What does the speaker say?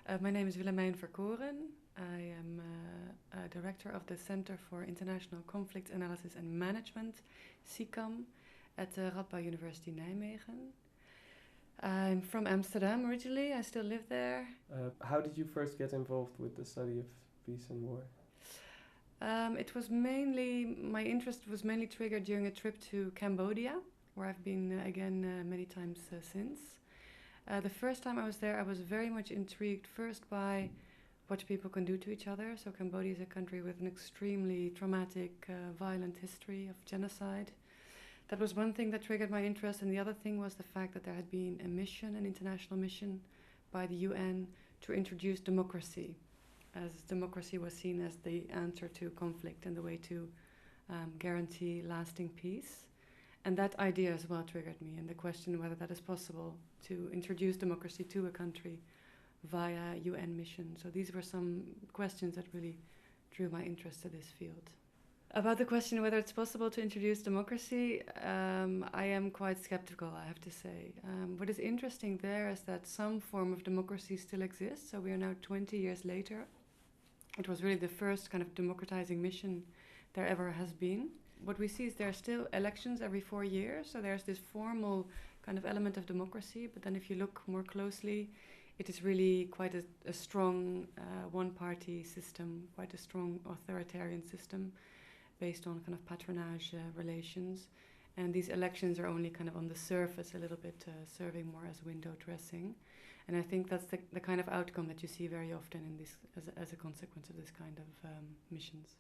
My name is Willemijn Verkoren. I am a director of the Center for International Conflict Analysis and Management, CICAM, at the Radboud University Nijmegen. I'm from Amsterdam originally. I still live there. How did you first get involved with the study of peace and war? My interest was mainly triggered during a trip to Cambodia, where I've been many times since. The first time I was there, I was very much intrigued first by what people can do to each other. So Cambodia is a country with an extremely traumatic, violent history of genocide. That was one thing that triggered my interest, and the other thing was the fact that there had been a mission, an international mission by the UN to introduce democracy, as democracy was seen as the answer to conflict and the way to guarantee lasting peace. And that idea as well triggered me, and the question whether that is possible to introduce democracy to a country via UN mission. So these were some questions that really drew my interest to this field. About the question whether it's possible to introduce democracy, I am quite skeptical, I have to say. What is interesting there is that some form of democracy still exists. So we are now 20 years later. It was really the first kind of democratizing mission there ever has been. What we see is there are still elections every 4 years, so there's this formal kind of element of democracy, but then if you look more closely, it is really quite a strong one-party system, quite a strong authoritarian system based on kind of patronage relations. And these elections are only kind of on the surface a little bit, serving more as window dressing. And I think that's the kind of outcome that you see very often in this as a consequence of this kind of missions.